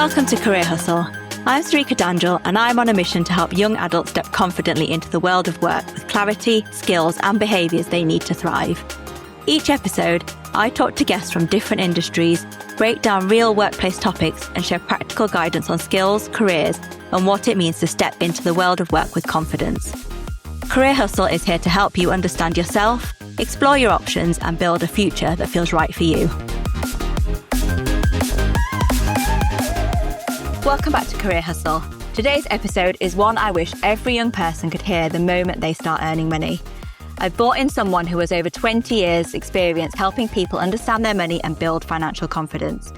Welcome to Career Hustle. I'm Sarika Danjal, and I'm on a mission to help young adults step confidently into the world of work with clarity, skills, and behaviours they need to thrive. Each episode, I talk to guests from different industries, break down real workplace topics, and share practical guidance on skills, careers, and what it means to step into the world of work with confidence. Career Hustle is here to help you understand yourself, explore your options, and build a future that feels right for you. Welcome back to Career Hustle. Today's episode is one I wish every young person could hear the moment they start earning money. I've brought in someone who has over 20 years' experience helping people understand their money and build financial confidence.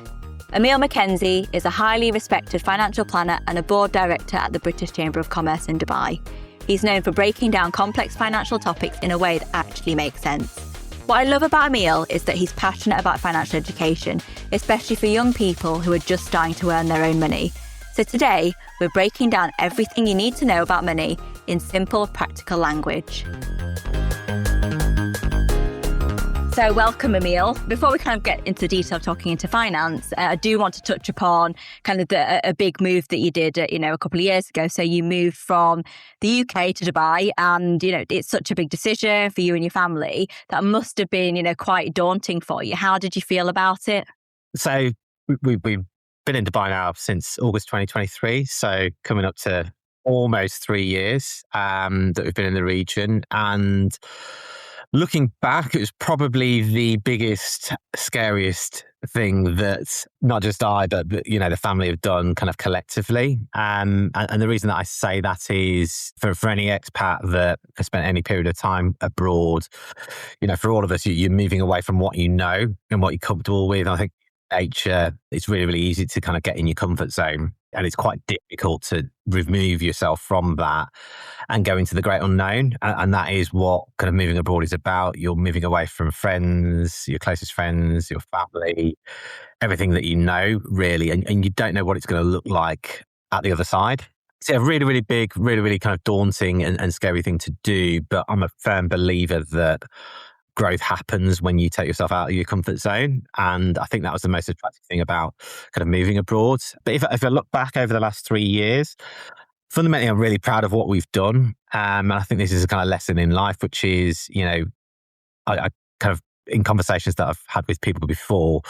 Emil McKenzie is a highly respected financial planner and a board director at the British Chamber of Commerce in Dubai. He's known for breaking down complex financial topics in a way that actually makes sense. What I love about Emil is that he's passionate about financial education, especially for young people who are just starting to earn their own money. So today, we're breaking down everything you need to know about money in simple, practical language. So welcome, Emil. Before we kind of get into the detail of talking into finance, I do want to touch upon kind of a big move that you did, a couple of years ago. So you moved from the UK to Dubai, and, it's such a big decision for you and your family that must have been, quite daunting for you. How did you feel about it? So we've been in Dubai now since August 2023. So coming up to almost 3 years that we've been in the region. And looking back, it was probably the biggest, scariest thing that not just I, but the family have done kind of collectively. And the reason that I say that is for any expat that has spent any period of time abroad, for all of us, you're moving away from what you know and what you're comfortable with. I think nature, it's really, really easy to kind of get in your comfort zone. And it's quite difficult to remove yourself from that and go into the great unknown. And that is what kind of moving abroad is about. You're moving away from friends, your closest friends, your family, everything that you know, really. And you don't know what it's going to look like at the other side. It's a really, really big, really, really kind of daunting and scary thing to do. But I'm a firm believer that growth happens when you take yourself out of your comfort zone. And I think that was the most attractive thing about kind of moving abroad. But if I look back over the last 3 years, fundamentally, I'm really proud of what we've done. And I think this is a kind of lesson in life, which is, I kind of, in conversations that I've had with people before,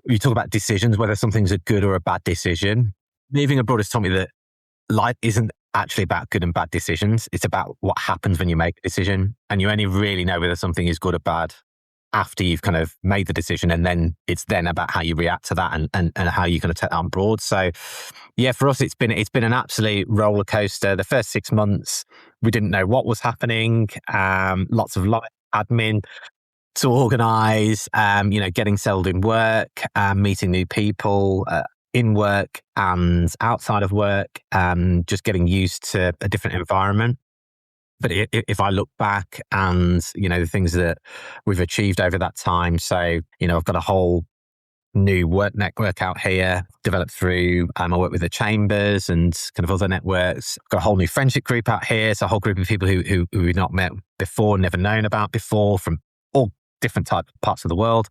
you talk about decisions, whether something's a good or a bad decision. Moving abroad has taught me that life isn't actually about good and bad decisions. It's about what happens when you make a decision. And you only really know whether something is good or bad after you've kind of made the decision. And then it's then about how you react to that and how you're going to take that on board. So yeah, for us, it's been an absolute roller coaster. The first 6 months, we didn't know what was happening. Lots of life admin to organise, getting settled in work, meeting new people, in work and outside of work, just getting used to a different environment. But if I look back and, the things that we've achieved over that time, so, I've got a whole new work network out here developed through, I work with the chambers and kind of other networks. I've got a whole new friendship group out here. So a whole group of people who we've not met before, never known about before, from all different parts of the world.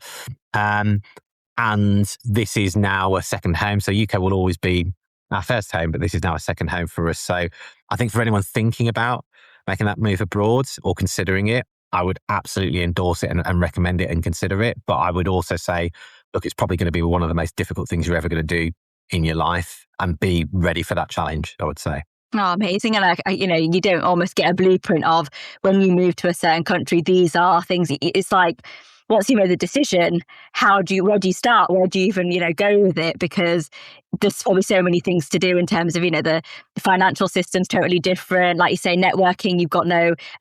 And this is now a second home. So UK will always be our first home, but this is now a second home for us. So I think for anyone thinking about making that move abroad or considering it, I would absolutely endorse it and recommend it and consider it. But I would also say, look, it's probably going to be one of the most difficult things you're ever going to do in your life, and be ready for that challenge, I would say. Oh, amazing. And you don't almost get a blueprint of when you move to a certain country, these are things. It's like, once you made the decision, where do you start? Where do you even, go with it? Because there's probably so many things to do in terms of, the financial system's totally different. Like you say, networking, you've got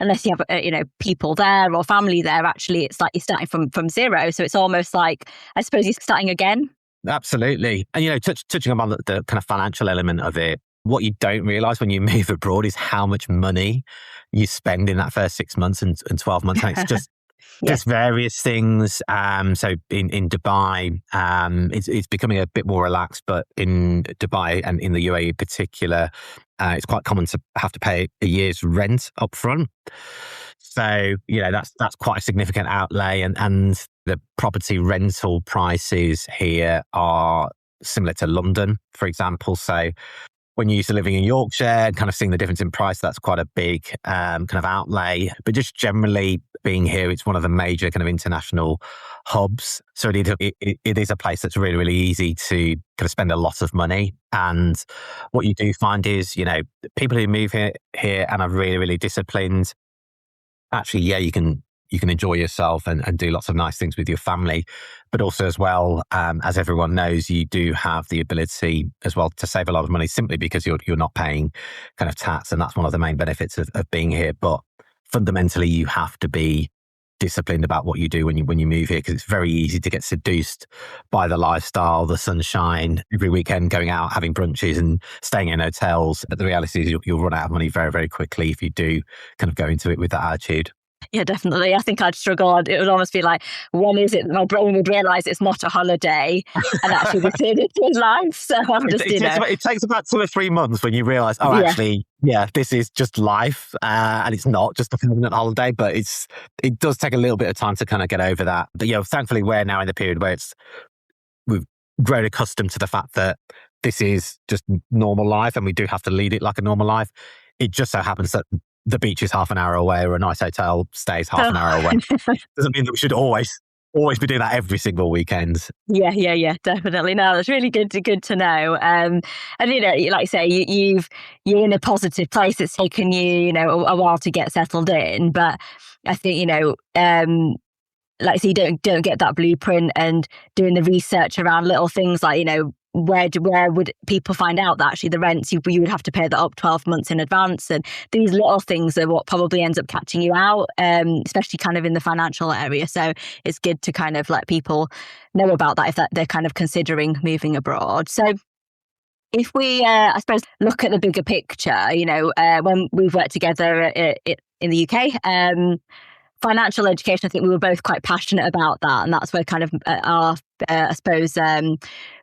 unless you have, people there or family there, actually, it's like you're starting from zero. So it's almost like, I suppose you're starting again. Absolutely. And, touching on the kind of financial element of it, what you don't realise when you move abroad is how much money you spend in that first 6 months and 12 months. And it's just just various things. So in Dubai, it's becoming a bit more relaxed, but in Dubai and in the UAE in particular, it's quite common to have to pay a year's rent up front. So, that's quite a significant outlay. And the property rental prices here are similar to London, for example. So when you're used to living in Yorkshire and kind of seeing the difference in price, that's quite a big kind of outlay. But just generally being here, it's one of the major kind of international hubs. So it is a place that's really, really easy to kind of spend a lot of money. And what you do find is, people who move here and are really, really disciplined, actually, yeah, you can enjoy yourself and do lots of nice things with your family. But also as well, as everyone knows, you do have the ability as well to save a lot of money simply because you're not paying kind of tax. And that's one of the main benefits of being here. But fundamentally, you have to be disciplined about what you do when you move here, because it's very easy to get seduced by the lifestyle, the sunshine, every weekend going out, having brunches and staying in hotels. But the reality is you'll run out of money very, very quickly if you do kind of go into it with that attitude. Yeah, definitely. I think I'd struggle. It would almost be like, when is it my brain would realise it's not a holiday and actually this is life? So I'm just, it takes about 2 or 3 months when you realise, actually, this is just life, and it's not just a permanent holiday. But it does take a little bit of time to kind of get over that. But thankfully, we're now in the period where we've grown accustomed to the fact that this is just normal life, and we do have to lead it like a normal life. It just so happens that the beach is half an hour away, or a nice hotel stays half an hour away. Doesn't mean that we should always be doing that every single weekend. Yeah, definitely. No, that's really good to know. And like you say, you're in a positive place. It's taken you, a while to get settled in, but I think like, so you don't get that blueprint and doing the research around little things like, where would people find out that actually the rents you would have to pay that up 12 months in advance, and these little things are what probably ends up catching you out, especially kind of in the financial area. So it's good to kind of let people know about that if they're kind of considering moving abroad. So if we, I suppose, look at the bigger picture, when we've worked together in the UK, financial education, I think we were both quite passionate about that. And that's where kind of our, I suppose,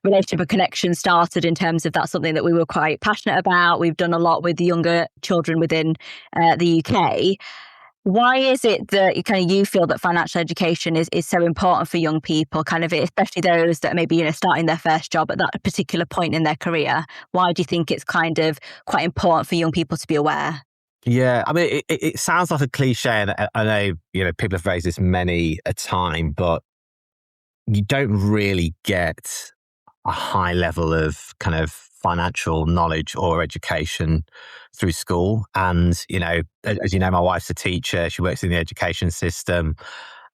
relationship and connection started, in terms of that's something that we were quite passionate about. We've done a lot with the younger children within the UK. Why is it that you feel that financial education is so important for young people, kind of especially those that maybe, starting their first job at that particular point in their career? Why do you think it's kind of quite important for young people to be aware? Yeah, I mean, it sounds like a cliche, and I know, people have raised this many a time, but you don't really get a high level of kind of financial knowledge or education through school. And, as you know, my wife's a teacher. She works in the education system.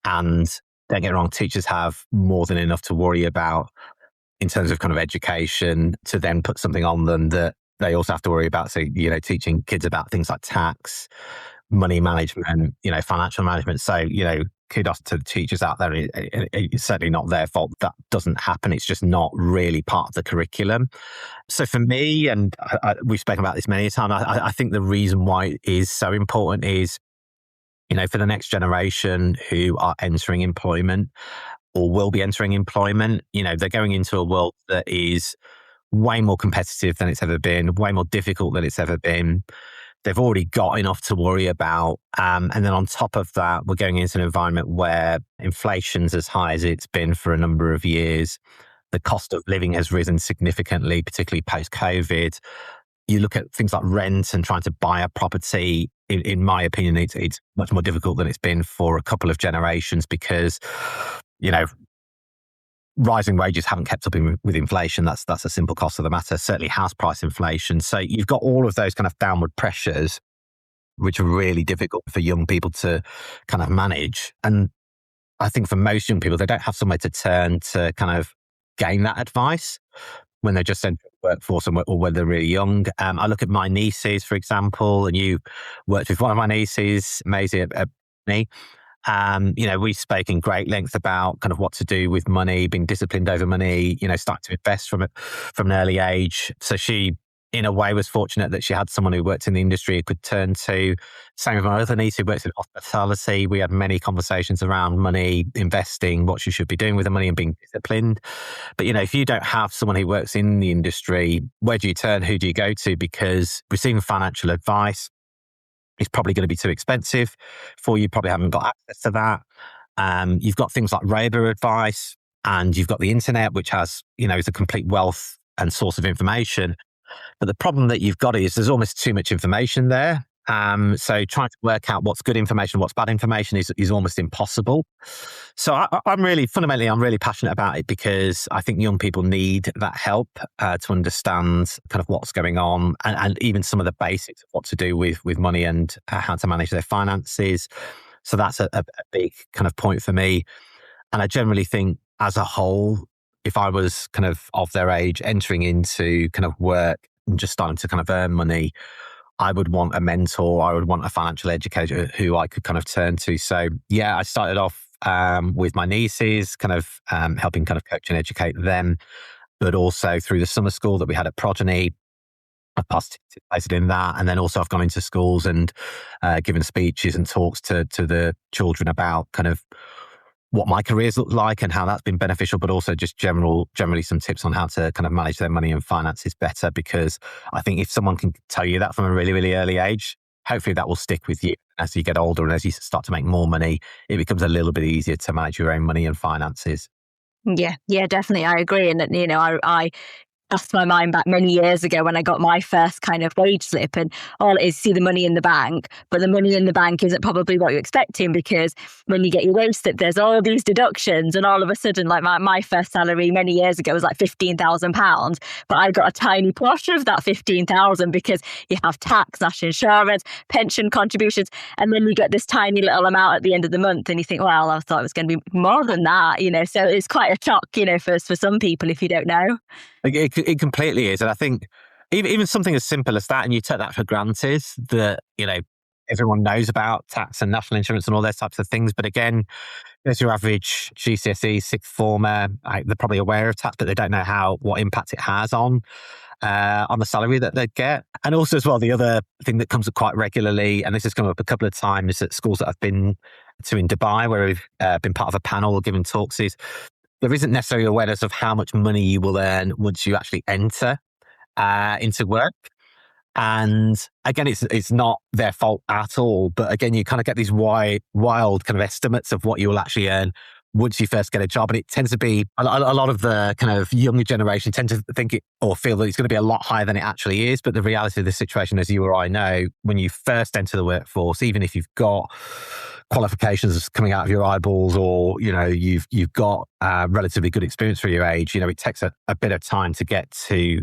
And don't get me wrong, teachers have more than enough to worry about in terms of kind of education, to then put something on them that they also have to worry about. So, teaching kids about things like tax, money management, financial management. So, kudos to the teachers out there. It's certainly not their fault that doesn't happen. It's just not really part of the curriculum. So for me, and we've spoken about this many times, I think the reason why it is so important is, for the next generation who are entering employment or will be entering employment, they're going into a world that is way more competitive than it's ever been, way more difficult than it's ever been. They've already got enough to worry about. And then on top of that, we're going into an environment where inflation's as high as it's been for a number of years. The cost of living has risen significantly, particularly post-COVID. You look at things like rent and trying to buy a property. In my opinion, it's much more difficult than it's been for a couple of generations, because, rising wages haven't kept up with inflation. That's a simple cost of the matter. Certainly house price inflation. So you've got all of those kind of downward pressures, which are really difficult for young people to kind of manage. And I think for most young people, they don't have somewhere to turn to kind of gain that advice when they're just entering the workforce, or when they're really young. I look at my nieces, for example, and you worked with one of my nieces, Maisie, at me. We've spoken great length about kind of what to do with money, being disciplined over money, start to invest from an early age. So she, in a way, was fortunate that she had someone who worked in the industry who could turn to. Same with my other niece who works in hospitality. We had many conversations around money, investing, what she should be doing with the money, and being disciplined. But, if you don't have someone who works in the industry, where do you turn? Who do you go to? Because receiving financial advice, it's probably going to be too expensive for you. Probably haven't got access to that. You've got things like robo advice. and you've got the internet, which has, is a complete wealth and source of information. But the problem that you've got is there's almost too much information there. So trying to work out what's good information, what's bad information is almost impossible. So I'm really passionate about it because I think young people need that help to understand kind of what's going on, and even some of the basics of what to do with money and how to manage their finances. So that's a big kind of point for me. And I generally think as a whole, if I was kind of their age, entering into kind of work and just starting to kind of earn money, I would want a mentor. I would want a financial educator who I could kind of turn to. So yeah, I started off with my nieces, kind of helping kind of coach and educate them, but also through the summer school that we had at Progeny. I've participated in that. And then also I've gone into schools and given speeches and talks to the children about kind of what my careers look like and how that's been beneficial, but also just generally some tips on how to kind of manage their money and finances better. Because I think if someone can tell you that from a really, really early age, hopefully that will stick with you as you get older and as you start to make more money. It becomes a little bit easier to manage your own money and finances. Yeah, definitely. I agree. And, I cast my mind back many years ago when I got my first kind of wage slip, and all it is see the money in the bank, but the money in the bank isn't probably what you're expecting, because when you get your wage slip, there's all these deductions, and all of a sudden, like my first salary many years ago was like £15,000, but I got a tiny portion of that 15,000 because you have tax, national insurance, pension contributions, and then you get this tiny little amount at the end of the month, and you think, well, I thought it was going to be more than that, so it's quite a shock, for some people if you don't know. It completely is. And I think even something as simple as that, and you take that for granted, that, everyone knows about tax and national insurance and all those types of things. But again, there's your average GCSE sixth former. They're probably aware of tax, but they don't know what impact it has on the salary that they get. And also as well, the other thing that comes up quite regularly, and this has come up a couple of times at schools that I've been to in Dubai, where we've been part of a panel or giving talks, is there isn't necessarily awareness of how much money you will earn once you actually enter into work. And again, it's not their fault at all. But again, you kind of get these wild kind of estimates of what you will actually earn once you first get a job. And it tends to be a lot of the kind of younger generation tend to think it or feel that it's going to be a lot higher than it actually is. But the reality of the situation, as you or I know, when you first enter the workforce, even if you've got qualifications coming out of your eyeballs, or you've got relatively good experience for your age, it takes a bit of time to get to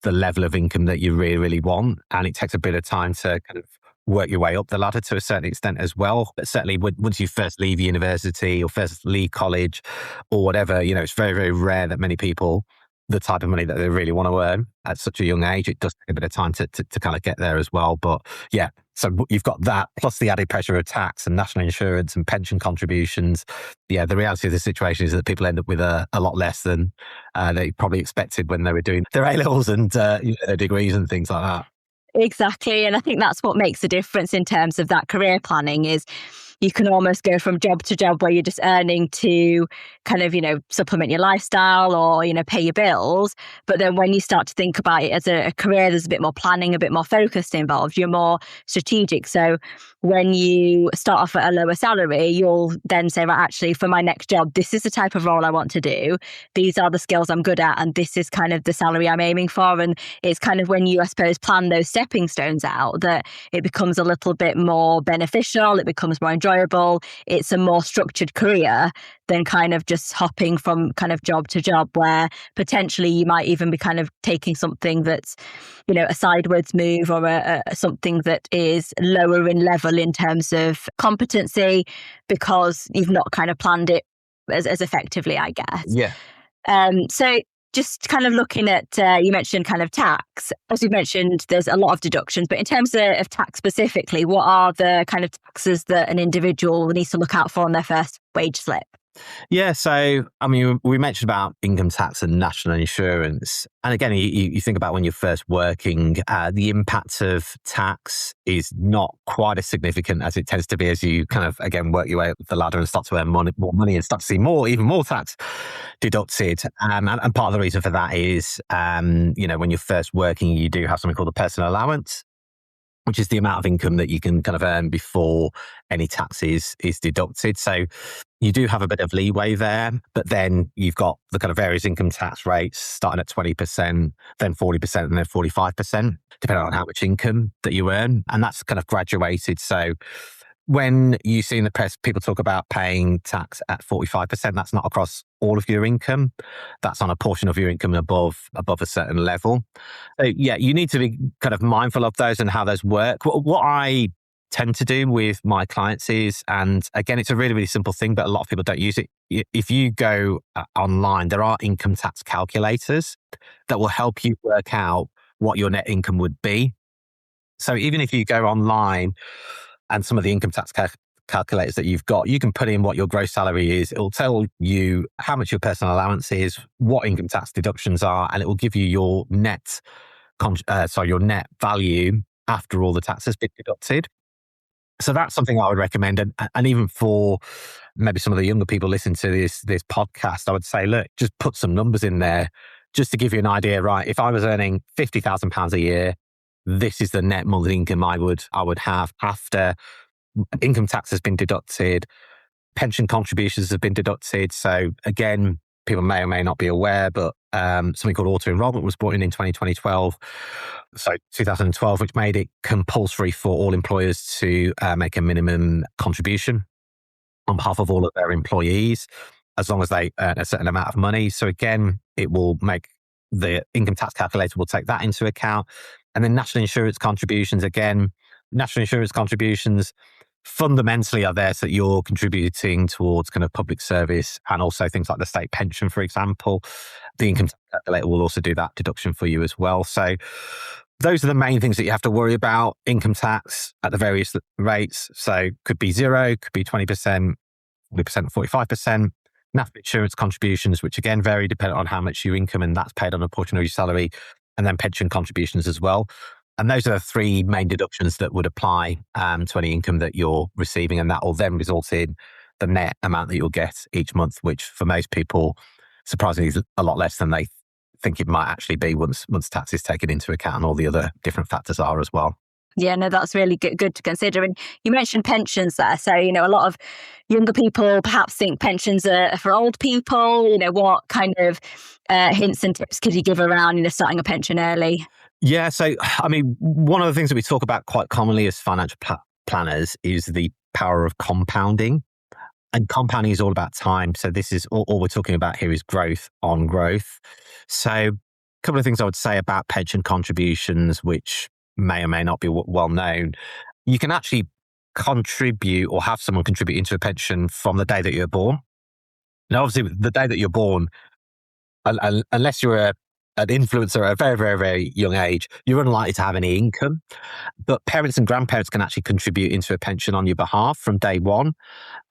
the level of income that you really, really want, and it takes a bit of time to kind of work your way up the ladder to a certain extent as well. But certainly once you first leave university or first leave college or whatever, it's very, very rare that many people, the type of money that they really want to earn at such a young age, it does take a bit of time to kind of get there as well. But yeah, so you've got that plus the added pressure of tax and national insurance and pension contributions. Yeah, the reality of the situation is that people end up with a lot less than they probably expected when they were doing their A-levels and their degrees and things like that. Exactly. And I think that's what makes a difference in terms of that career planning is you can almost go from job to job where you're just earning to kind of, supplement your lifestyle or, pay your bills. But then when you start to think about it as a career, there's a bit more planning, a bit more focused involved. You're more strategic. So when you start off at a lower salary, you'll then say, right, actually, for my next job, this is the type of role I want to do. These are the skills I'm good at. And this is kind of the salary I'm aiming for. And it's kind of when you, I suppose, plan those stepping stones out that it becomes a little bit more beneficial. It becomes more enjoyable. It's a more structured career than kind of just hopping from kind of job to job, where potentially you might even be kind of taking something that's, a sideways move or something that is lower in level in terms of competency because you've not kind of planned it as effectively, I guess. Yeah. So just kind of looking at, you mentioned kind of tax. As you mentioned, there's a lot of deductions, but in terms of tax specifically, what are the kind of taxes that an individual needs to look out for on their first wage slip? Yeah, so, I mean, we mentioned about income tax and national insurance. And again, you think about when you're first working, the impact of tax is not quite as significant as it tends to be as you kind of, again, work your way up the ladder and start to earn more money and start to see even more tax deducted. And part of the reason for that is, when you're first working, you do have something called a personal allowance. which is the amount of income that you can kind of earn before any taxes is deducted. So you do have a bit of leeway there, but then you've got the kind of various income tax rates starting at 20%, then 40%, and then 45%, depending on how much income that you earn. And that's kind of graduated. So when you see in the press, people talk about paying tax at 45%, that's not across all of your income. That's on a portion of your income above a certain level. So yeah, you need to be kind of mindful of those and how those work. What I tend to do with my clients is, and again, it's a really, really simple thing, but a lot of people don't use it. If you go online, there are income tax calculators that will help you work out what your net income would be. So even if you go online and some of the income tax calculators that you've got, you can put in what your gross salary is. It will tell you how much your personal allowance is, what income tax deductions are, and it will give you your net value after all the tax has been deducted. So that's something I would recommend. And even for maybe some of the younger people listening to this podcast, I would say, look, just put some numbers in there just to give you an idea, right? If I was earning £50,000 a year, this is the net monthly income I would have after income tax has been deducted, pension contributions have been deducted. So again, people may or may not be aware, but something called auto enrollment was brought in 2012, which made it compulsory for all employers to make a minimum contribution on behalf of all of their employees, as long as they earn a certain amount of money. So again, it will make the income tax calculator will take that into account. And then national insurance contributions, again, national insurance contributions fundamentally are there so that you're contributing towards kind of public service and also things like the state pension, for example. The income tax calculator will also do that deduction for you as well. So those are the main things that you have to worry about. Income tax at the various rates. So could be 0, could be 20%, 40%, 45%. National insurance contributions, which again vary depending on how much you income, and that's paid on a portion of your salary, and then pension contributions as well. And those are the three main deductions that would apply to any income that you're receiving, and that will then result in the net amount that you'll get each month, which for most people, surprisingly, is a lot less than they think it might actually be once tax is taken into account and all the other different factors are as well. Yeah, no, that's really good to consider. And you mentioned pensions there. So, a lot of younger people perhaps think pensions are for old people. What kind of hints and tips could you give around, starting a pension early? Yeah, so, I mean, one of the things that we talk about quite commonly as financial planners is the power of compounding. And compounding is all about time. So this is all we're talking about here is growth on growth. So a couple of things I would say about pension contributions, which may or may not be well known. You can actually contribute or have someone contribute into a pension from the day that you're born. Now, obviously, the day that you're born, unless you're an influencer at a very, very, very young age, you're unlikely to have any income. But parents and grandparents can actually contribute into a pension on your behalf from day one.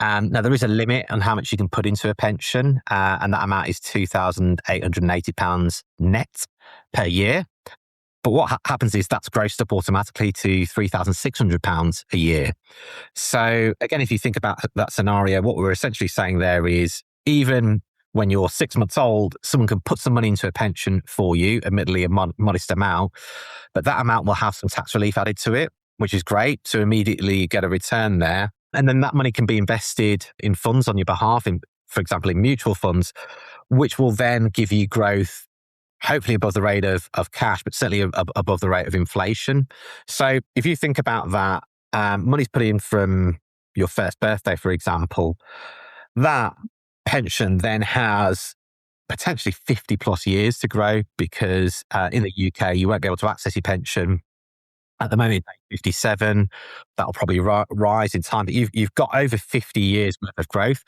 Now, there is a limit on how much you can put into a pension, and that amount is £2,880 net per year. But what happens is that's grossed up automatically to £3,600 a year. So again, if you think about that scenario, what we're essentially saying there is even when you're 6 months old, someone can put some money into a pension for you, admittedly a modest amount, but that amount will have some tax relief added to it, which is great. So immediately get a return there. And then that money can be invested in funds on your behalf, for example, in mutual funds, which will then give you growth hopefully above the rate of cash, but certainly above the rate of inflation. So if you think about that, money's put in from your first birthday, for example, that pension then has potentially 50 plus years to grow because in the UK, you won't be able to access your pension. At the moment, 57, that'll probably rise in time, but you've got over 50 years worth of growth.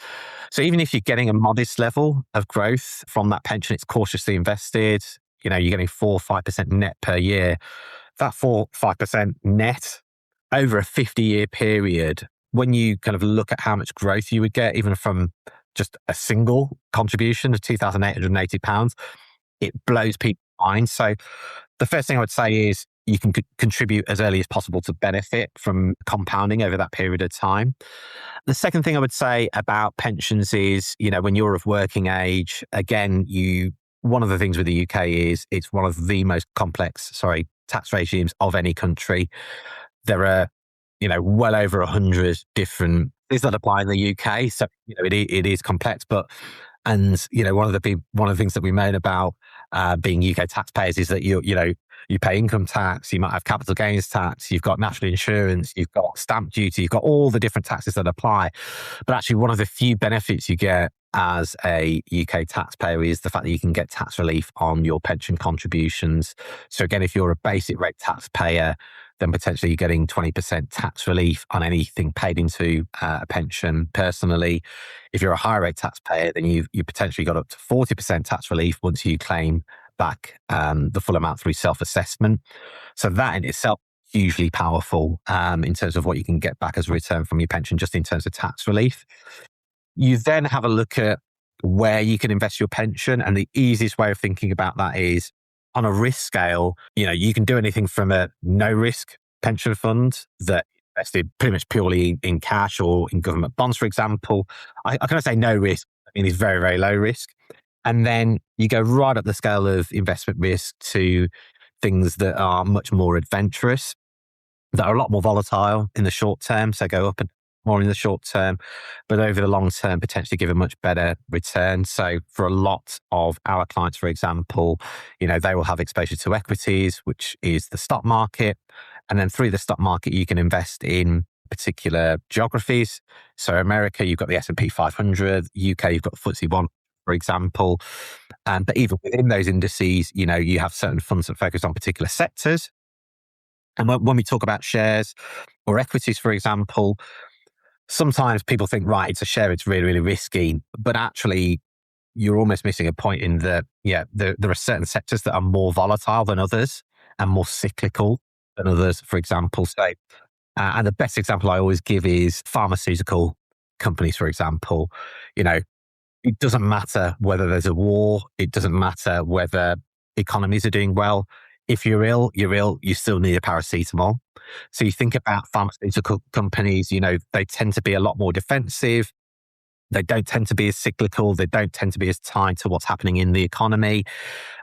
So even if you're getting a modest level of growth from that pension, it's cautiously invested, you're getting 4 or 5% net per year. That 4 5% net over a 50-year period, when you kind of look at how much growth you would get, even from just a single contribution of £2,880, it blows people's minds. So the first thing I would say is you can contribute as early as possible to benefit from compounding over that period of time. The second thing I would say about pensions is, when you're of working age, again, one of the things with the UK is it's one of the most complex, tax regimes of any country. there are, well over 100 different things that apply in the UK. So, it is complex, and one of the things that we moan about being UK taxpayers is that you pay income tax, you might have capital gains tax, you've got national insurance, you've got stamp duty, you've got all the different taxes that apply. But actually, one of the few benefits you get as a UK taxpayer is the fact that you can get tax relief on your pension contributions. So again, if you're a basic rate taxpayer, then potentially you're getting 20% tax relief on anything paid into a pension personally. If you're a higher rate taxpayer, then you potentially got up to 40% tax relief once you claim back the full amount through self-assessment. So that in itself is hugely powerful in terms of what you can get back as a return from your pension, just in terms of tax relief. You then have a look at where you can invest your pension. And the easiest way of thinking about that is on a risk scale. You can do anything from a no risk pension fund that invested pretty much purely in cash or in government bonds, for example. I kind of say no risk. I mean, it's very, very low risk. And then you go right up the scale of investment risk to things that are much more adventurous, that are a lot more volatile in the short term. So go up and more in the short term, but over the long term, potentially give a much better return. So for a lot of our clients, for example, they will have exposure to equities, which is the stock market. And then through the stock market, you can invest in particular geographies. So America, you've got the S&P 500, UK, you've got the FTSE 1, for example. But even within those indices, you have certain funds that focus on particular sectors. And when we talk about shares or equities, for example, sometimes people think, right, it's a share, it's really, really risky. But actually, you're almost missing a point in that, there are certain sectors that are more volatile than others and more cyclical than others, for example. So, and the best example I always give is pharmaceutical companies, for example. It doesn't matter whether there's a war. It doesn't matter whether economies are doing well. If you're ill, you still need a paracetamol. So you think about pharmaceutical companies, they tend to be a lot more defensive. They don't tend to be as cyclical. They don't tend to be as tied to what's happening in the economy.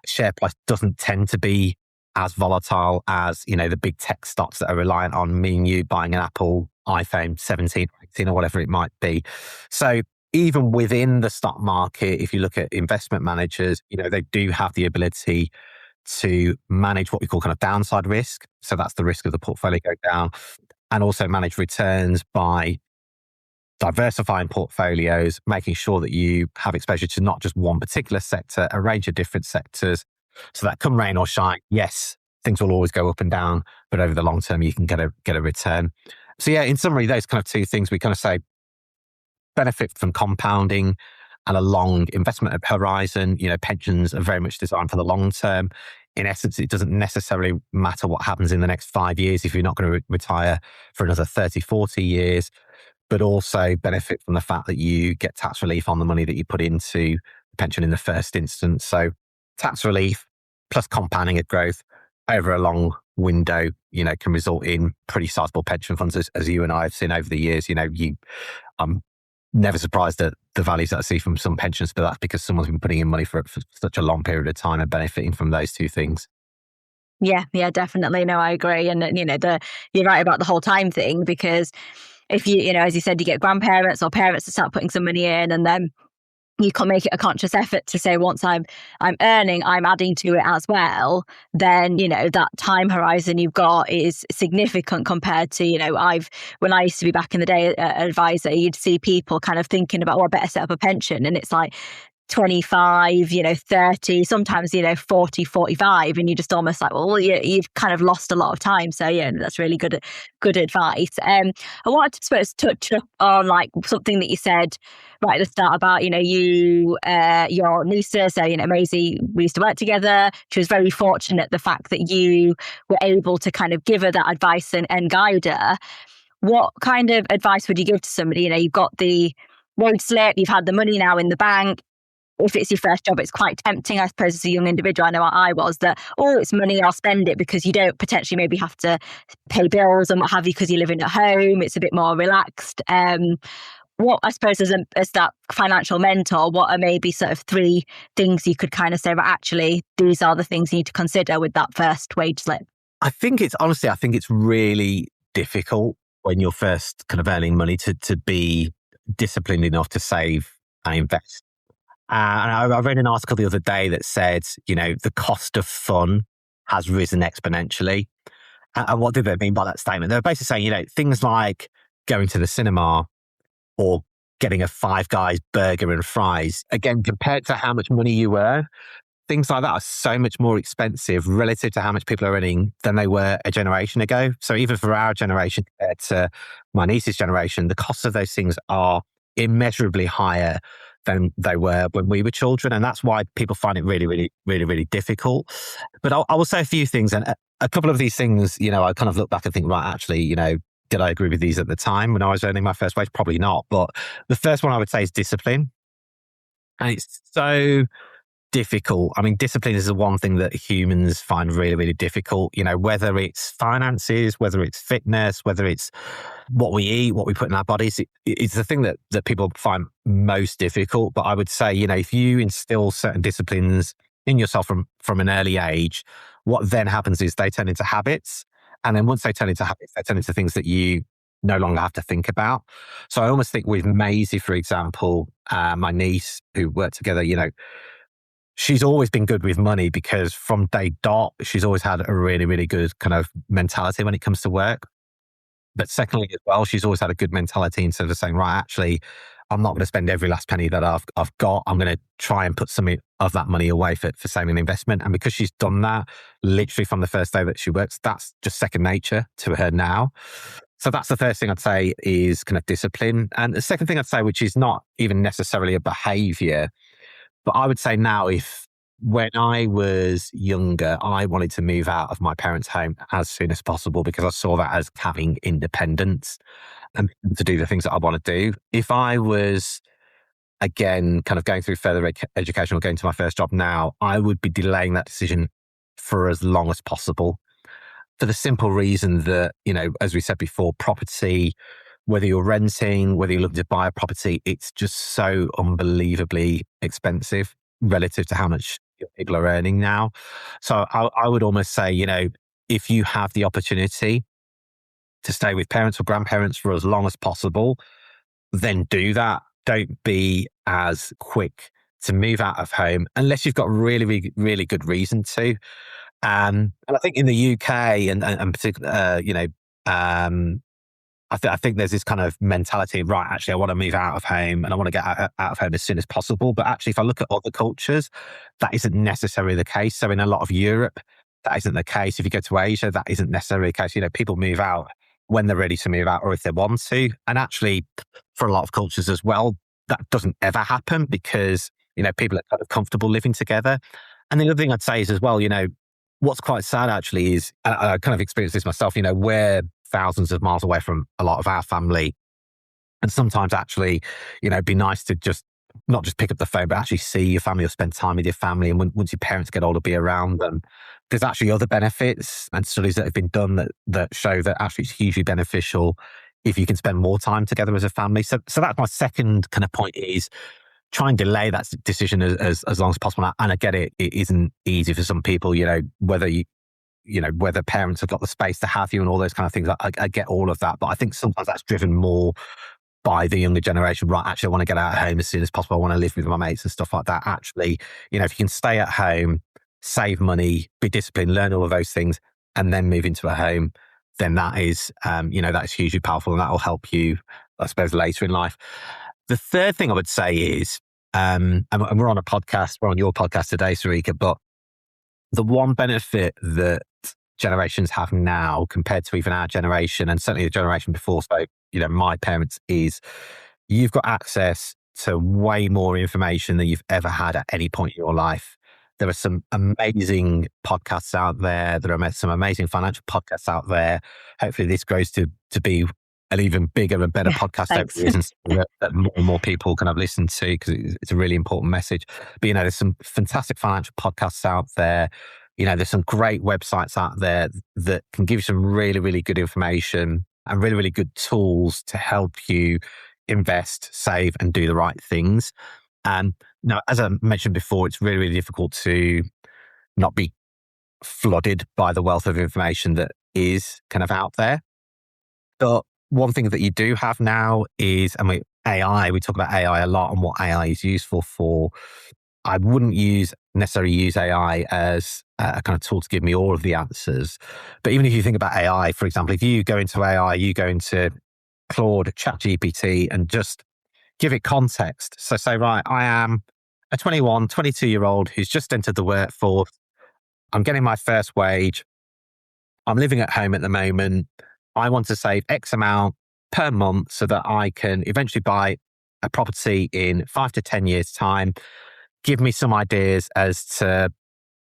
Share price doesn't tend to be as volatile as, the big tech stocks that are reliant on me and you buying an Apple iPhone 17, 18 or whatever it might be. So even within the stock market, if you look at investment managers, they do have the ability to manage what we call kind of downside risk. So that's the risk of the portfolio go down, and also manage returns by diversifying portfolios, making sure that you have exposure to not just one particular sector, a range of different sectors, so that come rain or shine, yes, things will always go up and down, but over the long term, you can get a return. So yeah, in summary, those kind of two things we kind of say benefit from compounding and a long investment horizon. Pensions are very much designed for the long term. In essence, it doesn't necessarily matter what happens in the next 5 years if you're not going to retire for another 30, 40 years, but also benefit from the fact that you get tax relief on the money that you put into the pension in the first instance. So tax relief plus compounding of growth over a long window, can result in pretty sizable pension funds, as you and I have seen over the years. I'm never surprised at the values that I see from some pensions, but that's because someone's been putting in money for such a long period of time and benefiting from those two things. Yeah, definitely. No, I agree. And you're right about the whole time thing, because if you, as you said, you get grandparents or parents to start putting some money in, and then you can make it a conscious effort to say, once I'm earning, I'm adding to it as well, then, that time horizon you've got is significant compared to, when I used to be back in the day advisor, you'd see people kind of thinking about, I better set up a pension. And it's like 25, 30, sometimes, 40, 45. And you're just almost like, well, you've kind of lost a lot of time. So yeah, that's really good advice. I wanted to suppose touch on like something that you said right at the start about, you, your niece, so, Maisie, we used to work together. She was very fortunate, the fact that you were able to kind of give her that advice and guide her. What kind of advice would you give to somebody? You've got the road slip, you've had the money now in the bank. If it's your first job, it's quite tempting, I suppose, as a young individual. I know I was that, it's money, I'll spend it, because you don't potentially maybe have to pay bills and what have you because you're living at home. It's a bit more relaxed. What, I suppose, as that financial mentor, what are maybe sort of 3 things you could kind of say, but actually, these are the things you need to consider with that first wage slip? I think it's really difficult when you're first kind of earning money to be disciplined enough to save and invest. And I read an article the other day that said, the cost of fun has risen exponentially. And what did they mean by that statement? They were basically saying, things like going to the cinema or getting a Five Guys burger and fries, again, compared to how much money you earn, things like that are so much more expensive relative to how much people are earning than they were a generation ago. So even for our generation compared to my niece's generation, the cost of those things are immeasurably higher than they were when we were children. And that's why people find it really, really, really, really difficult. But I will say a few things. And a couple of these things, I kind of look back and think, right, actually, did I agree with these at the time when I was earning my first wage? Probably not. But the first one I would say is discipline. And it's so difficult. I mean, discipline is the one thing that humans find really, really difficult, whether it's finances, whether it's fitness, whether it's what we eat, what we put in our bodies. It's the thing that people find most difficult. But I would say, if you instill certain disciplines in yourself from an early age, what then happens is they turn into habits. And then once they turn into habits, they turn into things that you no longer have to think about. So I almost think with Maisie, for example, my niece who worked together, she's always been good with money because from day dot, she's always had a really, really good kind of mentality when it comes to work. But secondly, as well, she's always had a good mentality instead of saying, right, actually, I'm not going to spend every last penny that I've got. I'm going to try and put some of that money away for saving and investment. And because she's done that literally from the first day that she works, that's just second nature to her now. So that's the first thing I'd say is kind of discipline. And the second thing I'd say, which is not even necessarily a behavior, but I would say now, when I was younger, I wanted to move out of my parents' home as soon as possible because I saw that as having independence and to do the things that I want to do. If I was, again, kind of going through further education or going to my first job now, I would be delaying that decision for as long as possible for the simple reason that, as we said before, property, whether you're renting, whether you're looking to buy a property, it's just so unbelievably expensive relative to how much people are earning now. So I would almost say, if you have the opportunity to stay with parents or grandparents for as long as possible, then do that. Don't be as quick to move out of home unless you've got really, really, really good reason to. And I think in the UK and particularly, I think there's this kind of mentality, right, actually, I want to move out of home and I want to get out of home as soon as possible. But actually, if I look at other cultures, that isn't necessarily the case. So in a lot of Europe, that isn't the case. If you go to Asia, that isn't necessarily the case. People move out when they're ready to move out or if they want to. And actually, for a lot of cultures as well, that doesn't ever happen because, people are kind of comfortable living together. And the other thing I'd say is as well, what's quite sad actually is, I kind of experienced this myself, we're thousands of miles away from a lot of our family. And sometimes actually, it'd be nice to just not just pick up the phone, but actually see your family or spend time with your family. And once your parents get older, be around them. There's actually other benefits and studies that have been done that show that actually it's hugely beneficial if you can spend more time together as a family. So that's my second kind of point is try and delay that decision as long as possible. And I get it isn't easy for some people, whether parents have got the space to have you and all those kind of things. I get all of that. But I think sometimes that's driven more by the younger generation. Right, actually, I want to get out of home as soon as possible. I want to live with my mates and stuff like that. Actually, if you can stay at home, save money, be disciplined, learn all of those things, and then move into a home, then that is, that is hugely powerful and that will help you, I suppose, later in life. The third thing I would say is, and we're on your podcast today, Sarika, but the one benefit that generations have now compared to even our generation and certainly the generation before, so, my parents, is you've got access to way more information than you've ever had at any point in your life. There are some amazing podcasts out there. There are some amazing financial podcasts out there. Hopefully this grows to be an even bigger and better podcast over the years that more and more people kind of listen to because it's a really important message. But, there's some fantastic financial podcasts out there. There's some great websites out there that can give you some really, really good information and really, really good tools to help you invest, save, and do the right things. And as I mentioned before, it's really, really difficult to not be flooded by the wealth of information that is kind of out there. But one thing that you do have now is, AI, we talk about AI a lot and what AI is useful for. I wouldn't necessarily use AI as a kind of tool to give me all of the answers. But even if you think about AI, for example, if you go into AI, you go into Claude, ChatGPT, and just give it context. So say, right, I am a 21, 22-year-old who's just entered the workforce. I'm getting my first wage. I'm living at home at the moment. I want to save X amount per month so that I can eventually buy a property in 5 to 10 years' time. Give me some ideas as to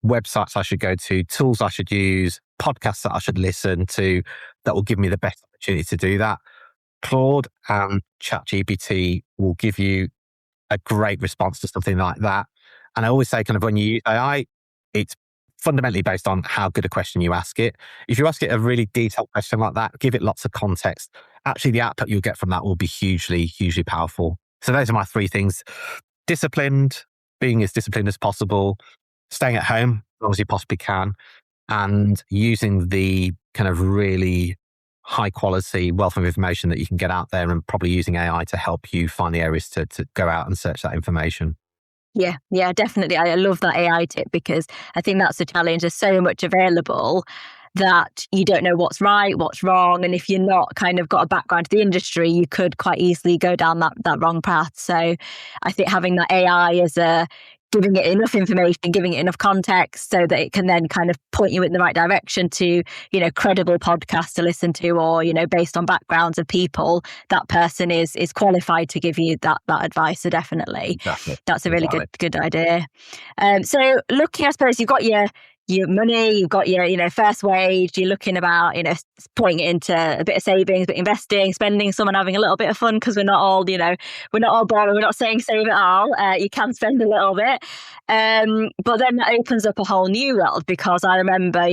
websites I should go to, tools I should use, podcasts that I should listen to that will give me the best opportunity to do that. Claude and ChatGPT will give you a great response to something like that. And I always say, kind of, when you use AI, it's fundamentally based on how good a question you ask it. If you ask it a really detailed question like that, give it lots of context, actually the output you'll get from that will be hugely, hugely powerful. So those are my three things: disciplined, being as disciplined as possible, staying at home as long as you possibly can, and using the kind of really high quality wealth of information that you can get out there, and probably using AI to help you find the areas to go out and search that information. Yeah, definitely. I love that AI tip, because I think that's the challenge. There's so much available that you don't know what's right, what's wrong. And if you're not kind of got a background to the industry, you could quite easily go down that wrong path. So I think having that AI as giving it enough information, giving it enough context so that it can then kind of point you in the right direction to, credible podcasts to listen to, or, based on backgrounds of people, that person is qualified to give you that advice. So definitely, Exactly. that's a really good idea. So looking, I suppose you've got your money, you've got your, first wage, you're looking about, putting it into a bit of savings, but investing, spending some, and having a little bit of fun, because we're not all, we're not all boring. We're not saying save it all. You can spend a little bit. But then that opens up a whole new world, because I remember,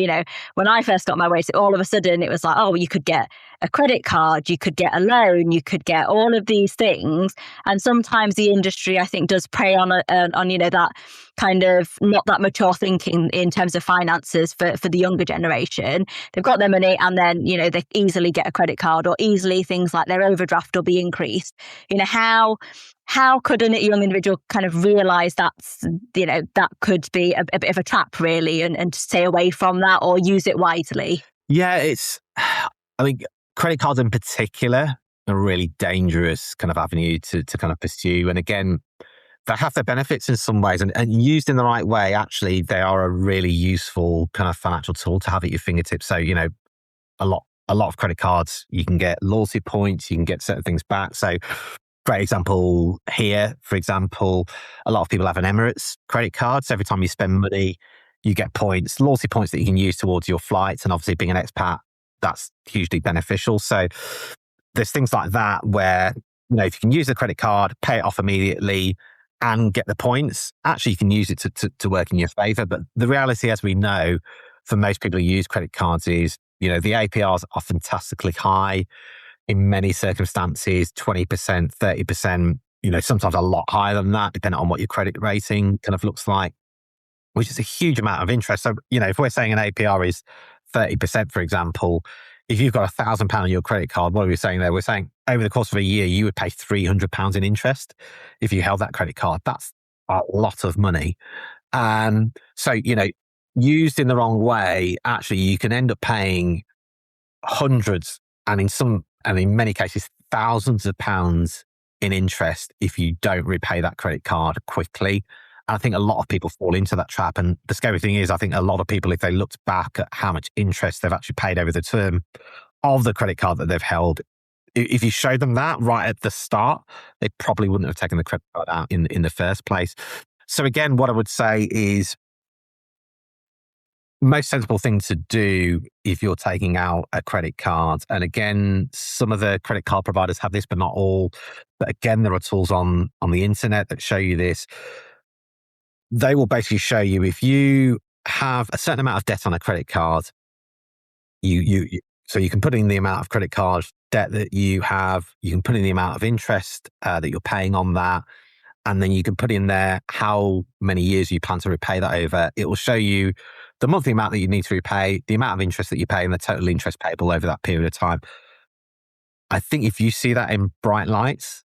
when I first got my wage, all of a sudden it was like, oh, you could get a credit card, you could get a loan, you could get all of these things. And sometimes the industry, I think, does prey on that kind of not that mature thinking in terms of finances for the younger generation. They've got their money, and then, they easily get a credit card, or easily things like their overdraft will be increased. How could a young individual kind of realize that's, that could be a bit of a trap, really, and stay away from that, or use it wisely? Yeah, credit cards in particular are a really dangerous kind of avenue to kind of pursue. And again, they have their benefits in some ways, and used in the right way, actually, they are a really useful kind of financial tool to have at your fingertips. So, a lot of credit cards, you can get loyalty points, you can get certain things back. So, great example here, for example, a lot of people have an Emirates credit card. So every time you spend money, you get points, loyalty points that you can use towards your flights. And obviously, being an expat, that's hugely beneficial. So there's things like that where, if you can use the credit card, pay it off immediately, and get the points, actually you can use it to work in your favor. But the reality, as we know, for most people who use credit cards is, the APRs are fantastically high in many circumstances, 20%, 30%, sometimes a lot higher than that, depending on what your credit rating kind of looks like, which is a huge amount of interest. So, if we're saying an APR is 30%, for example, if you've got £1,000 on your credit card, what are we saying there? We're saying over the course of a year, you would pay £300 in interest if you held that credit card. That's a lot of money. So, used in the wrong way, actually, you can end up paying hundreds, and in many cases, thousands of pounds in interest if you don't repay that credit card quickly. And I think a lot of people fall into that trap. And the scary thing is, I think a lot of people, if they looked back at how much interest they've actually paid over the term of the credit card that they've held, if you showed them that right at the start, they probably wouldn't have taken the credit card out in the first place. So again, what I would say is, most sensible thing to do if you're taking out a credit card, and again, some of the credit card providers have this, but not all. But again, there are tools on the internet that show you this. They will basically show you, if you have a certain amount of debt on a credit card, so you can put in the amount of credit card debt that you have, you can put in the amount of interest that you're paying on that, and then you can put in there how many years you plan to repay that over. It will show you the monthly amount that you need to repay, the amount of interest that you pay, and the total interest payable over that period of time. I think if you see that in bright lights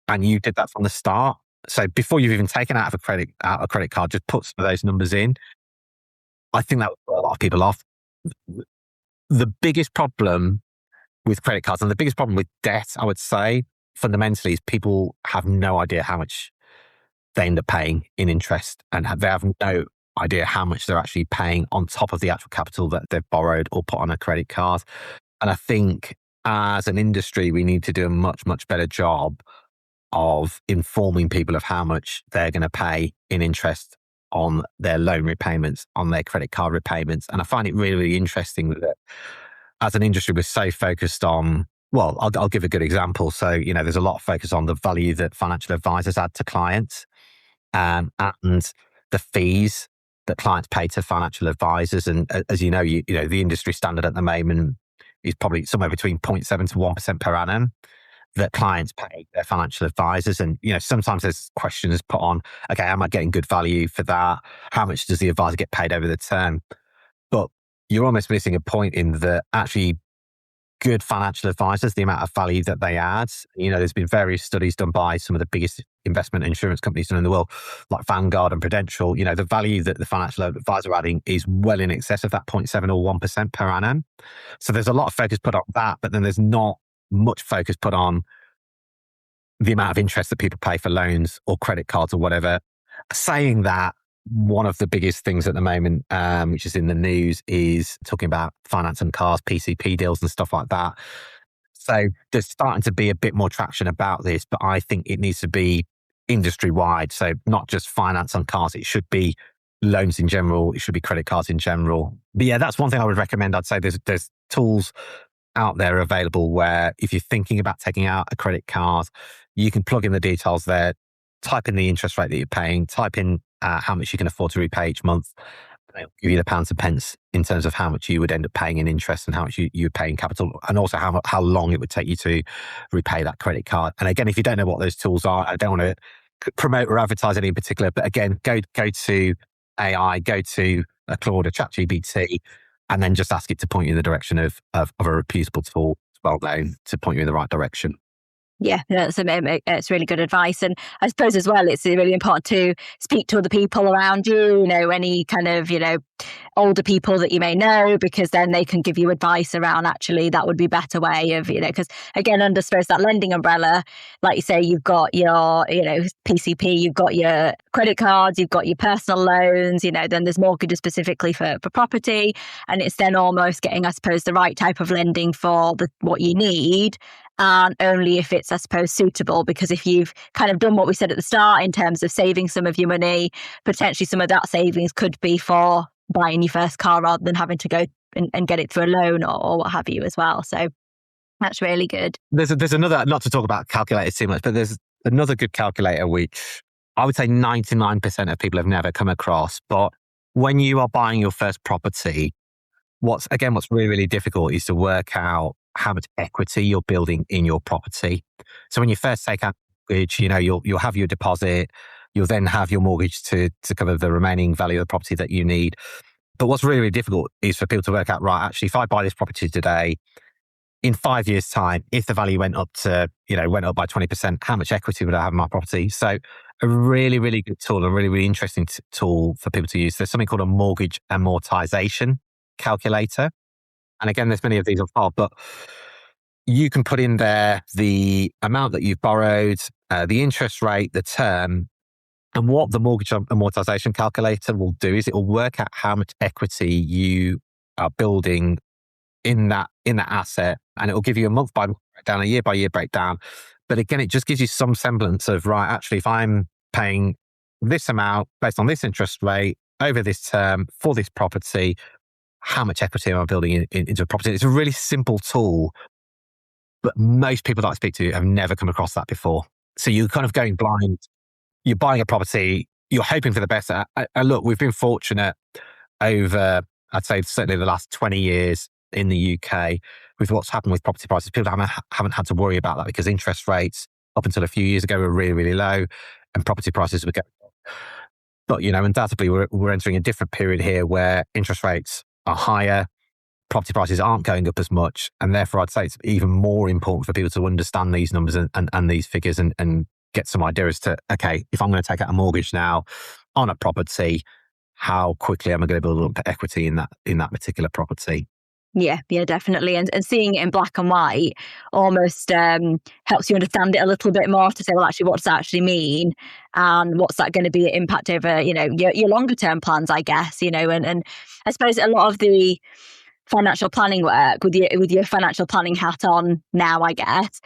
and you did that from the start, so before you've even taken out a credit card, just put some of those numbers in. I think that would put a lot of people off. The biggest problem with credit cards and the biggest problem with debt, I would say, fundamentally, is people have no idea how much they end up paying in interest, and they have no idea how much they're actually paying on top of the actual capital that they've borrowed or put on a credit card. And I think as an industry, we need to do a much, much better job of informing people of how much they're going to pay in interest on their loan repayments, on their credit card repayments. And I find it really, really interesting that as an industry, we're so focused on, well, I'll give a good example. So, there's a lot of focus on the value that financial advisors add to clients, and the fees that clients pay to financial advisors. And as you know, the industry standard at the moment is probably somewhere between 0.7 to 1% per annum that clients pay their financial advisors. And, sometimes there's questions put on, okay, am I getting good value for that? How much does the advisor get paid over the term? But you're almost missing a point in that actually good financial advisors, the amount of value that they add. There's been various studies done by some of the biggest investment insurance companies in the world, like Vanguard and Prudential. The value that the financial advisor adding is well in excess of that 0.7 or 1% per annum. So there's a lot of focus put on that, but then there's not much focus put on the amount of interest that people pay for loans or credit cards or whatever. Saying that, one of the biggest things at the moment, which is in the news, is talking about finance and cars, PCP deals and stuff like that. So there's starting to be a bit more traction about this, but I think it needs to be industry wide. So not just finance on cars, it should be loans in general, it should be credit cards in general. But yeah, that's one thing I would recommend. I'd say there's tools out there available where if you're thinking about taking out a credit card, you can plug in the details there, type in the interest rate that you're paying, type in how much you can afford to repay each month. It'll give you the pounds and pence in terms of how much you would end up paying in interest and how much you would pay in capital, and also how long it would take you to repay that credit card. And again, if you don't know what those tools are, I don't want to promote or advertise any in particular, but again, go to AI, go to a Claude or ChatGPT, and then just ask it to point you in the direction of a reputable tool, well known, to point you in the right direction. Yeah, it's really good advice. And I suppose as well, it's really important to speak to other people around you, any kind of, older people that you may know, because then they can give you advice around actually that would be a better way of, because again, under suppose that lending umbrella, like you say, you've got your, PCP, you've got your credit cards, you've got your personal loans, then there's mortgages specifically for property. And it's then almost getting, I suppose, the right type of lending for what you need. And only if it's, I suppose, suitable, because if you've kind of done what we said at the start in terms of saving some of your money, potentially some of that savings could be for buying your first car rather than having to go and get it through a loan or what have you as well. So that's really good. There's another, not to talk about calculators too much, but there's another good calculator, which I would say 99% of people have never come across. But when you are buying your first property, what's really, really difficult is to work out how much equity you're building in your property. So when you first take out a mortgage, you'll have your deposit, you'll then have your mortgage to cover the remaining value of the property that you need. But what's really, really difficult is for people to work out, right, actually, if I buy this property today, in 5 years' time, if the value went up by 20%, how much equity would I have in my property? So a really, really good tool, a really, really interesting tool for people to use. There's something called a mortgage amortization calculator. And again, there's many of these on file, but you can put in there the amount that you've borrowed, the interest rate, the term, and what the mortgage amortization calculator will do is it will work out how much equity you are building in that asset, and it will give you a month by month breakdown, a year by year breakdown. But again, it just gives you some semblance of, right, actually, if I'm paying this amount based on this interest rate over this term for this property, how much equity am I building into a property? It's a really simple tool, but most people that I speak to have never come across that before. So you're kind of going blind. You're buying a property, you're hoping for the best. And look, we've been fortunate over, I'd say, certainly the last 20 years in the UK with what's happened with property prices. People haven't had to worry about that because interest rates up until a few years ago were really, really low and property prices were going up. But, undoubtedly we're entering a different period here where interest rates are higher. property prices aren't going up as much. And therefore, I'd say it's even more important for people to understand these numbers and these figures and get some idea as to, okay, if I'm going to take out a mortgage now on a property, how quickly am I going to build up equity in that particular property? Yeah, definitely. And seeing it in black and white almost helps you understand it a little bit more to say, well, actually, what does that actually mean? And what's that going to be the impact over, your longer term plans, I guess, and I suppose a lot of the financial planning work with your financial planning hat on now, I guess,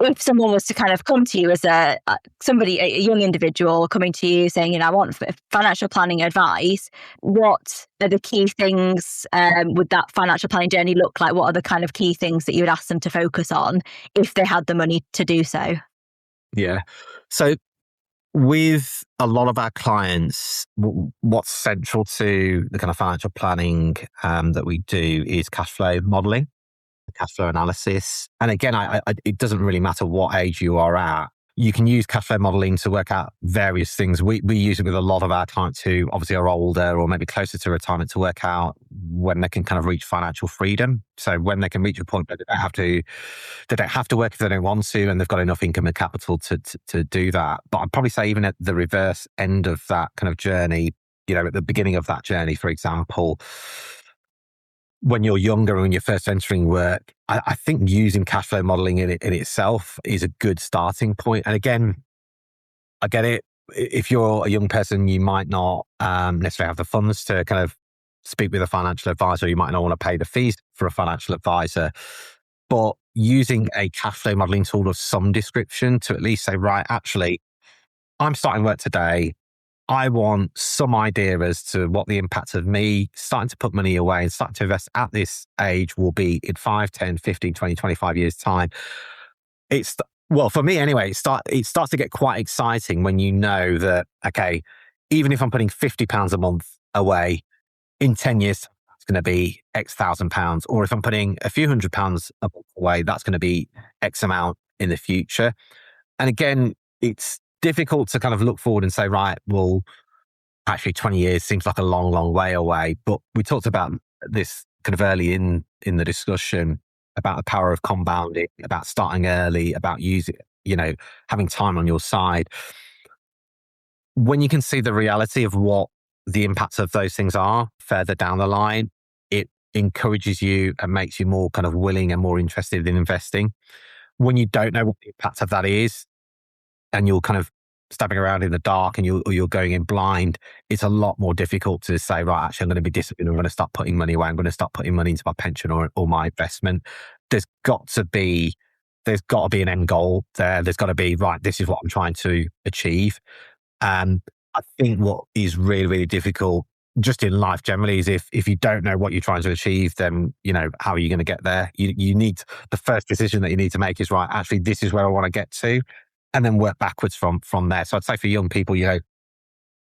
if someone was to kind of come to you as a young individual coming to you saying, I want financial planning advice, what are the key things would that financial planning journey look like? What are the kind of key things that you would ask them to focus on if they had the money to do so? Yeah. So with a lot of our clients, what's central to the kind of financial planning that we do is cash flow modeling, cash flow analysis. And again, it doesn't really matter what age you are at. You can use cash flow modeling to work out various things. We use it with a lot of our clients who obviously are older or maybe closer to retirement to work out when they can kind of reach financial freedom. So when they can reach a point where they don't have to work if they don't want to, and they've got enough income and capital to do that. But I'd probably say even at the reverse end of that kind of journey, at the beginning of that journey, for example, when you're younger and when you're first entering work, I think using cash flow modeling in itself is a good starting point. And again, I get it. If you're a young person, you might not necessarily have the funds to kind of speak with a financial advisor. You might not want to pay the fees for a financial advisor. But using a cash flow modeling tool of some description to at least say, right, actually, I'm starting work today. I want some idea as to what the impact of me starting to put money away and starting to invest at this age will be in 5, 10, 15, 20, 25 years' time. Well, for me anyway, it starts to get quite exciting when you know that, okay, even if I'm putting £50 a month away, in 10 years, it's going to be X £1,000. Or if I'm putting a few £100s a month away, that's going to be X amount in the future. And again, it's difficult to kind of look forward and say, right, well, actually 20 years seems like a long, long way away. But we talked about this kind of early in the discussion about the power of compounding, about starting early, about having time on your side. When you can see the reality of what the impacts of those things are further down the line, it encourages you and makes you more kind of willing and more interested in investing. When you don't know what the impact of that is, and you're kind of stabbing around in the dark and you're going in blind, it's a lot more difficult to say, right, actually, I'm going to be disciplined. I'm going to start putting money away. I'm going to start putting money into my pension or my investment. There's got to be an end goal there. There's got to be, right, this is what I'm trying to achieve. I think what is really, really difficult just in life generally is if you don't know what you're trying to achieve, then, how are you going to get there? You need, the first decision that you need to make is, right, actually, this is where I want to get to. And then work backwards from there. So I'd say for young people,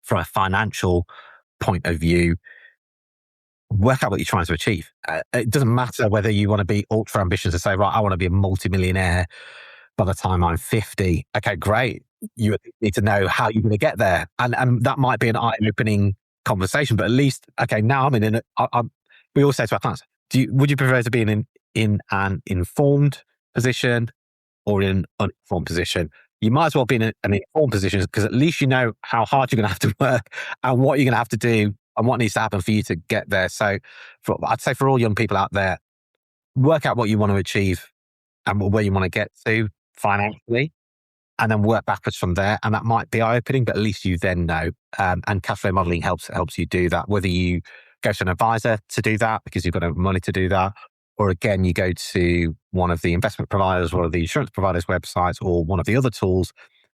from a financial point of view, work out what you're trying to achieve. It doesn't matter whether you want to be ultra ambitious to say, right, I want to be a multimillionaire by the time I'm 50. Okay, great. You need to know how you're going to get there. And that might be an eye-opening conversation, but at least, okay, now I'm in we all say to our clients, would you prefer to be in an informed position or in an uninformed position? You might as well be in an informed position because at least you know how hard you're going to have to work and what you're going to have to do and what needs to happen for you to get there. So I'd say for all young people out there, work out what you want to achieve and where you want to get to financially, and then work backwards from there. And that might be eye-opening, but at least you then know. And cash flow modeling helps you do that, whether you go to an advisor to do that because you've got money to do that, or again, you go to one of the investment providers, one of the insurance providers' websites, or one of the other tools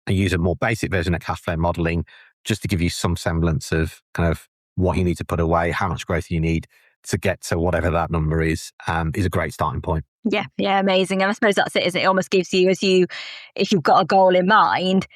and use a more basic version of cash flow modeling just to give you some semblance of kind of what you need to put away, how much growth you need to get to whatever that number is a great starting point. Yeah, amazing. And I suppose that's it, isn't it? It almost gives you, if you've got a goal in mind,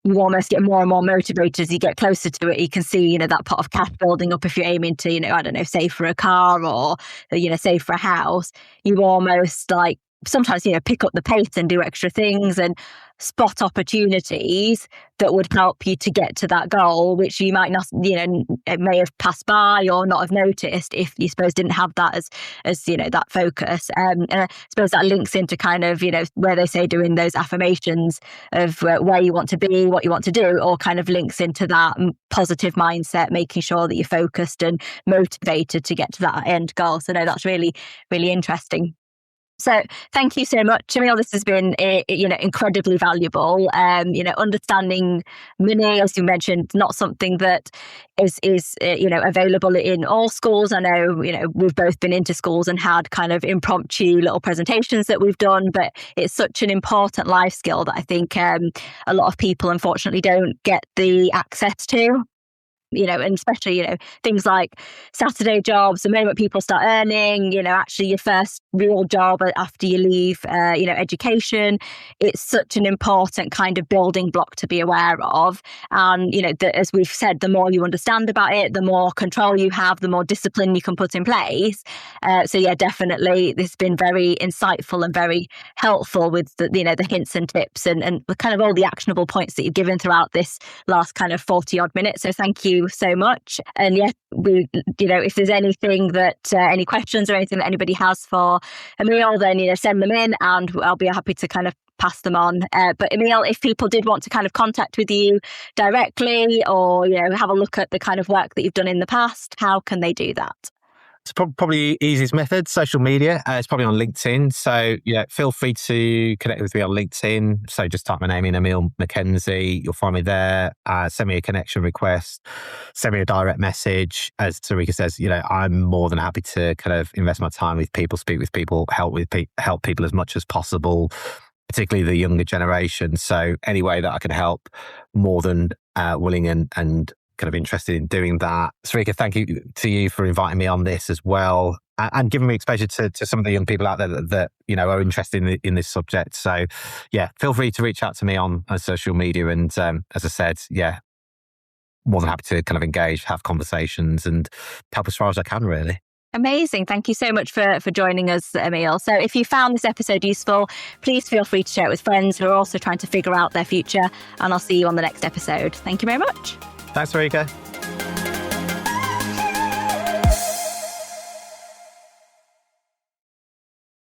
you almost get more and more motivated as you get closer to it. You can see, that pot of cash building up if you're aiming to, I don't know, save for a car or, save for a house. You almost like sometimes, pick up the pace and do extra things and spot opportunities that would help you to get to that goal, which you might not, it may have passed by or not have noticed if you suppose didn't have that as that focus. And I suppose that links into kind of, where they say doing those affirmations of where you want to be, what you want to do, or kind of links into that positive mindset, making sure that you're focused and motivated to get to that end goal. So no, that's really, really interesting. So thank you so much, Emil. This has been, incredibly valuable. Understanding money, as you mentioned, not something that is available in all schools. I know, we've both been into schools and had kind of impromptu little presentations that we've done, but it's such an important life skill that I think a lot of people, unfortunately, don't get the access to. And especially, things like Saturday jobs, the moment people start earning, actually your first real job after you leave, education, it's such an important kind of building block to be aware of. And, as we've said, the more you understand about it, the more control you have, the more discipline you can put in place. So yeah, definitely, this has been very insightful and very helpful with the hints and tips and kind of all the actionable points that you've given throughout this last kind of 40 odd minutes. So thank you so much. And yeah, if there's anything that any questions or anything that anybody has for Emil, then send them in and I'll be happy to kind of pass them on. But Emil, if people did want to kind of contact with you directly or have a look at the kind of work that you've done in the past, how can they do that? It's probably easiest method, social media. It's probably on LinkedIn. So yeah, feel free to connect with me on LinkedIn. So just type my name in, Emil McKenzie. You'll find me there. Send me a connection request. Send me a direct message. As Sarika says, I'm more than happy to kind of invest my time with people, speak with people, help people as much as possible, particularly the younger generation. So any way that I can help, more than willing and kind of interested in doing that. Sarika, thank you to you for inviting me on this as well and giving me exposure to some of the young people out there that are interested in this subject. So yeah, feel free to reach out to me on social media. And as I said, yeah, more than happy to kind of engage, have conversations and help as far as I can, really. Amazing. Thank you so much for joining us, Emil. So if you found this episode useful, please feel free to share it with friends who are also trying to figure out their future. And I'll see you on the next episode. Thank you very much. Thanks, Sarika.